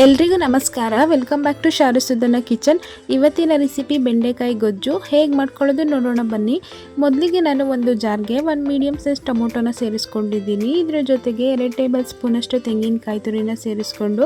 ಎಲ್ರಿಗೂ ನಮಸ್ಕಾರ. Welcome back to Sharu Sudhana kitchen. ಇವತ್ತಿನ ರೆಸಿಪಿ ಬೆಂಡೆಕಾಯಿ ಗೊಜ್ಜು ಹೇಗೆ ಮಾಡ್ಕೊಳ್ಳೋದು ನೋಡೋಣ ಬನ್ನಿ. ಮೊದಲಿಗೆ ನಾನು ಒಂದು ಜಾರ್ಗೆ 1 ಮೀಡಿಯಮ್ ಸೈಜ್ ಟೊಮೊಟೊನ ಸೇರಿಸ್ಕೊಂಡಿದ್ದೀನಿ. ಇದರ ಜೊತೆಗೆ 2 ಟೇಬಲ್ ಸ್ಪೂನಷ್ಟು ತೆಂಗಿನಕಾಯಿ ತುರಿನ ಸೇರಿಸ್ಕೊಂಡು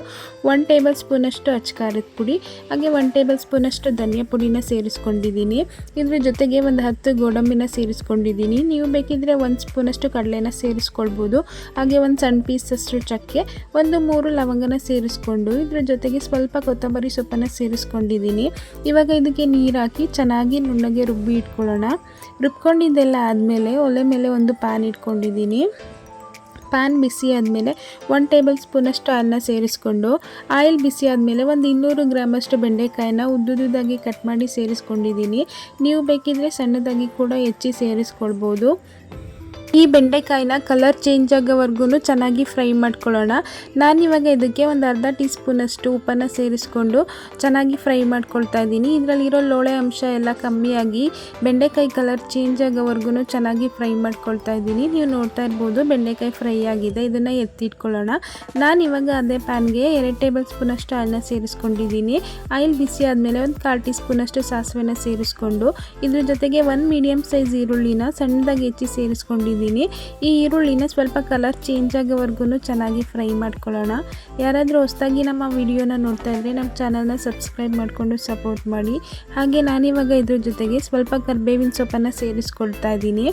1 ಟೇಬಲ್ ಸ್ಪೂನಷ್ಟು ಅಚ್ಚಕಾರದ ಪುಡಿ ಹಾಗೆ 1 ಟೇಬಲ್ ಸ್ಪೂನಷ್ಟು ಧನಿಯಾ ಪುಡಿನ ಸೇರಿಸ್ಕೊಂಡಿದ್ದೀನಿ. ಇದರ ಜೊತೆಗೆ ಒಂದು 10 ಗೋಡಂಬಿನ ಸೇರಿಸ್ಕೊಂಡಿದ್ದೀನಿ. ನೀವು ಬೇಕಿದ್ರೆ 1 ಸ್ಪೂನಷ್ಟು ಕಡಲೆನ ಸೇರಿಸ್ಕೊಳ್ಬೋದು. ಹಾಗೆ ಒಂದು ಸಣ್ಣ ಪೀಸಷ್ಟು ಚಕ್ಕೆ, ಒಂದು 3 ಲವಂಗನ ಸೇರಿಸ್ಕೊಂಡು ಇದರ ಜೊತೆಗೆ ಸ್ವಲ್ಪ ಕೊತ್ತಂಬರಿ ಸೊಪ್ಪನ್ನು ಸೇರಿಸ್ಕೊಂಡಿದ್ದೀನಿ. ಇವಾಗ ಇದಕ್ಕೆ ನೀರು ಹಾಕಿ ಚೆನ್ನಾಗಿ ನುಣ್ಣಗೆ ರುಬ್ಬಿ ಇಟ್ಕೊಳ್ಳೋಣ. ರುಬ್ಕೊಂಡಿದ್ದೆಲ್ಲ ಆದಮೇಲೆ ಒಲೆ ಮೇಲೆ ಒಂದು ಪ್ಯಾನ್ ಇಟ್ಕೊಂಡಿದ್ದೀನಿ. ಪ್ಯಾನ್ ಬಿಸಿ ಆದಮೇಲೆ 1 ಟೇಬಲ್ ಸ್ಪೂನಷ್ಟು ಆಯಿಲ್ನ ಸೇರಿಸ್ಕೊಂಡು ಆಯಿಲ್ ಬಿಸಿ ಆದಮೇಲೆ ಒಂದು 200 ಗ್ರಾಮಷ್ಟು ಬೆಂಡೆಕಾಯಿನ ಉದ್ದುದಾಗಿ ಕಟ್ ಮಾಡಿ ಸೇರಿಸ್ಕೊಂಡಿದ್ದೀನಿ. ನೀವು ಬೇಕಿದ್ರೆ ಸಣ್ಣದಾಗಿ ಕೂಡ ಹೆಚ್ಚಿ ಸೇರಿಸ್ಕೊಳ್ಬೋದು. ಈ ಬೆಂಡೆಕಾಯಿನ ಕಲರ್ ಚೇಂಜ್ ಆಗೋವರೆಗೂ ಚೆನ್ನಾಗಿ ಫ್ರೈ ಮಾಡ್ಕೊಳ್ಳೋಣ. ನಾನಿವಾಗ ಇದಕ್ಕೆ ಒಂದು ಅರ್ಧ ಟೀ ಸ್ಪೂನಷ್ಟು ಉಪ್ಪನ್ನು ಸೇರಿಸ್ಕೊಂಡು ಚೆನ್ನಾಗಿ ಫ್ರೈ ಮಾಡ್ಕೊಳ್ತಾ ಇದ್ದೀನಿ. ಇದರಲ್ಲಿರೋ ಲೋಳೆ ಅಂಶ ಎಲ್ಲ ಕಮ್ಮಿಯಾಗಿ ಬೆಂಡೆಕಾಯಿ ಕಲರ್ ಚೇಂಜ್ ಆಗೋವರೆಗೂ ಚೆನ್ನಾಗಿ ಫ್ರೈ ಮಾಡ್ಕೊಳ್ತಾ ಇದ್ದೀನಿ. ನೀವು ನೋಡ್ತಾ ಇರ್ಬೋದು ಬೆಂಡೆಕಾಯಿ ಫ್ರೈ ಆಗಿದೆ. ಇದನ್ನು ಎತ್ತಿಟ್ಕೊಳ್ಳೋಣ. ನಾನಿವಾಗ ಅದೇ ಪ್ಯಾನ್ಗೆ 2 ಟೇಬಲ್ ಸ್ಪೂನಷ್ಟು ಆಯಿಲ್ನ ಸೇರಿಸ್ಕೊಂಡಿದ್ದೀನಿ. ಆಯಿಲ್ ಬಿಸಿ ಆದಮೇಲೆ ಒಂದು 1/4 ಟೀ ಸ್ಪೂನಷ್ಟು ಸಾಸಿವೆನ ಸೇರಿಸ್ಕೊಂಡು ಇದ್ರ ಜೊತೆಗೆ 1 ಮೀಡಿಯಮ್ ಸೈಜ್ ಈರುಳ್ಳಿನ ಸಣ್ಣದಾಗಿ ಹೆಚ್ಚಿ ಸೇರಿಸ್ಕೊಂಡಿದ್ದೀನಿ. ಈ ಈರುಳ್ಳಿನ ಸ್ವಲ್ಪ ಕಲರ್ ಚೇಂಜ್ ಆಗೋವರೆಗೂ ಚೆನ್ನಾಗಿ ಫ್ರೈ ಮಾಡ್ಕೊಳ್ಳೋಣ. ಯಾರಾದರೂ ಹೊಸದಾಗಿ ನಮ್ಮ ವಿಡಿಯೋನ ನೋಡ್ತಾ ಇದ್ದರೆ ನಮ್ಮ ಚಾನಲ್ನ ಸಬ್ಸ್ಕ್ರೈಬ್ ಮಾಡಿಕೊಂಡು ಸಪೋರ್ಟ್ ಮಾಡಿ. ಹಾಗೆ ನಾನಿವಾಗ ಇದ್ರ ಜೊತೆಗೆ ಸ್ವಲ್ಪ ಕರಿಬೇವಿನ ಸೊಪ್ಪನ್ನು ಸೇರಿಸ್ಕೊಳ್ತಾ ಇದ್ದೀನಿ.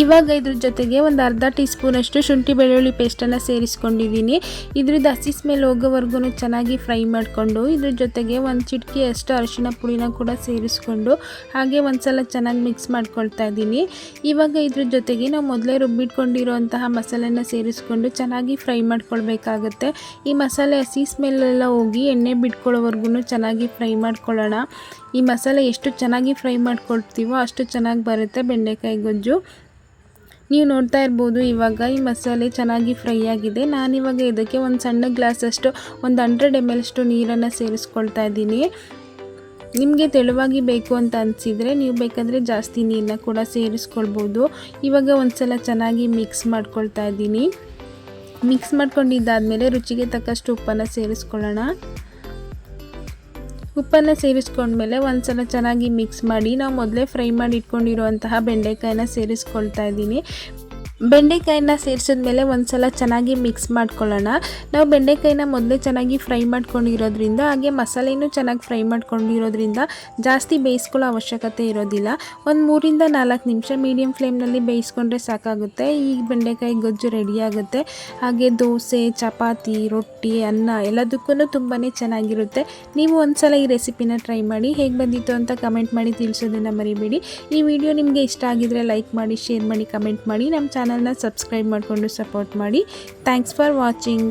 ಇವಾಗ ಇದ್ರ ಜೊತೆಗೆ ಒಂದು ಅರ್ಧ ಟೀ ಸ್ಪೂನಷ್ಟು ಶುಂಠಿ ಬೆಳ್ಳುಳ್ಳಿ ಪೇಸ್ಟನ್ನು ಸೇರಿಸ್ಕೊಂಡಿದ್ದೀನಿ. ಇದ್ರದ್ದು ಹಸಿ ಸ್ಮೆಲ್ ಹೋಗೋವರೆಗೂ ಚೆನ್ನಾಗಿ ಫ್ರೈ ಮಾಡಿಕೊಂಡು ಇದ್ರ ಜೊತೆಗೆ ಒಂದು ಚಿಟಿಕೆಯಷ್ಟು ಅರಿಶಿಣ ಪುಡಿನ ಕೂಡ ಸೇರಿಸ್ಕೊಂಡು ಹಾಗೆ ಒಂದು ಸಲ ಚೆನ್ನಾಗಿ ಮಿಕ್ಸ್ ಮಾಡ್ಕೊಳ್ತಾ ಇದ್ದೀನಿ. ಇವಾಗ ಇದ್ರ ಜೊತೆಗೆ ನಾವು ಮೊದಲೇ ರುಬ್ಬಿಟ್ಕೊಂಡಿರೋಂತಹ ಮಸಾಲೆನ ಸೇರಿಸ್ಕೊಂಡು ಚೆನ್ನಾಗಿ ಫ್ರೈ ಮಾಡ್ಕೊಳ್ಬೇಕಾಗತ್ತೆ. ಈ ಮಸಾಲೆ ಹಸಿ ಸ್ಮೆಲ್ಲೆಲ್ಲ ಹೋಗಿ ಎಣ್ಣೆ ಬಿಟ್ಕೊಳ್ಳೋವರೆಗೂ ಚೆನ್ನಾಗಿ ಫ್ರೈ ಮಾಡ್ಕೊಳ್ಳೋಣ. ಈ ಮಸಾಲೆ ಎಷ್ಟು ಚೆನ್ನಾಗಿ ಫ್ರೈ ಮಾಡ್ಕೊಳ್ತೀವೋ ಅಷ್ಟು ಚೆನ್ನಾಗಿ ಬರುತ್ತೆ ಬೆಂಡೆಕಾಯಿ ಗೊಜ್ಜು. ನೀವು ನೋಡ್ತಾ ಇರ್ಬೋದು ಇವಾಗ ಈ ಮಸಾಲೆ ಚೆನ್ನಾಗಿ ಫ್ರೈ ಆಗಿದೆ. ನಾನಿವಾಗ ಇದಕ್ಕೆ ಒಂದು ಸಣ್ಣ ಗ್ಲಾಸಷ್ಟು ಒಂದು 100 ml ಅಷ್ಟು ನೀರನ್ನು ಸೇರಿಸ್ಕೊಳ್ತಾ ಇದ್ದೀನಿ. ನಿಮಗೆ ತೆಳುವಾಗಿ ಬೇಕು ಅಂತ ಅನಿಸಿದರೆ ನೀವು ಬೇಕಾದರೆ ಜಾಸ್ತಿ ನೀರನ್ನ ಕೂಡ ಸೇರಿಸ್ಕೊಳ್ಬೋದು. ಇವಾಗ ಒಂದು ಸಲ ಚೆನ್ನಾಗಿ ಮಿಕ್ಸ್ ಮಾಡ್ಕೊಳ್ತಾ ಇದ್ದೀನಿ. ಮಿಕ್ಸ್ ಮಾಡ್ಕೊಂಡಿದ್ದಾದಮೇಲೆ ರುಚಿಗೆ ತಕ್ಕಷ್ಟು ಉಪ್ಪನ್ನು ಸೇರಿಸ್ಕೊಳ್ಳೋಣ. ಉಪ್ಪನ್ನು ಸೇರಿಸ್ಕೊಂಡ್ಮೇಲೆ ಒಂದು ಸಲ ಚೆನ್ನಾಗಿ ಮಿಕ್ಸ್ ಮಾಡಿ ನಾವು ಮೊದಲೇ ಫ್ರೈ ಮಾಡಿ ಇಟ್ಕೊಂಡಿರುವಂತಹ ಬೆಂಡೆಕಾಯಿನ ಸೇರಿಸ್ಕೊಳ್ತಾ ಇದ್ದೀನಿ. ಬೆಂಡೆಕಾಯಿನ ಸೇರಿಸಿದ್ಮೇಲೆ ಒಂದು ಸಲ ಚೆನ್ನಾಗಿ ಮಿಕ್ಸ್ ಮಾಡ್ಕೊಳ್ಳೋಣ. ನಾವು ಬೆಂಡೆಕಾಯಿನ ಮೊದಲೇ ಚೆನ್ನಾಗಿ ಫ್ರೈ ಮಾಡ್ಕೊಂಡಿರೋದ್ರಿಂದ ಹಾಗೆ ಮಸಾಲೆನೂ ಚೆನ್ನಾಗಿ ಫ್ರೈ ಮಾಡ್ಕೊಂಡಿರೋದ್ರಿಂದ ಜಾಸ್ತಿ ಬೇಯಿಸ್ಕೊಳ್ಳೋ ಅವಶ್ಯಕತೆ ಇರೋದಿಲ್ಲ. ಒಂದು 3 ರಿಂದ 4 ನಿಮಿಷ ಮೀಡಿಯಮ್ ಫ್ಲೇಮ್ನಲ್ಲಿ ಬೇಯಿಸ್ಕೊಂಡ್ರೆ ಸಾಕಾಗುತ್ತೆ. ಈ ಬೆಂಡೆಕಾಯಿ ಗೊಜ್ಜು ರೆಡಿ ಆಗುತ್ತೆ. ಹಾಗೆ ದೋಸೆ, ಚಪಾತಿ, ರೊಟ್ಟಿ, ಅನ್ನ ಎಲ್ಲದಕ್ಕೂ ತುಂಬಾ ಚೆನ್ನಾಗಿರುತ್ತೆ. ನೀವು ಒಂದು ಸಲ ಈ ರೆಸಿಪಿನ ಟ್ರೈ ಮಾಡಿ. ಹೇಗೆ ಬಂದಿತ್ತು ಅಂತ ಕಮೆಂಟ್ ಮಾಡಿ ತಿಳಿಸೋದನ್ನು ಮರಿಬೇಡಿ. ಈ ವಿಡಿಯೋ ನಿಮಗೆ ಇಷ್ಟ ಆಗಿದರೆ ಲೈಕ್ ಮಾಡಿ, ಶೇರ್ ಮಾಡಿ, ಕಮೆಂಟ್ ಮಾಡಿ. ನಮ್ಮ ಚಾನಲ್ನ ಸಬ್ಸ್ಕ್ರೈಬ್ ಮಾಡಿಕೊಂಡು ಸಪೋರ್ಟ್ ಮಾಡಿ. Thanks for watching.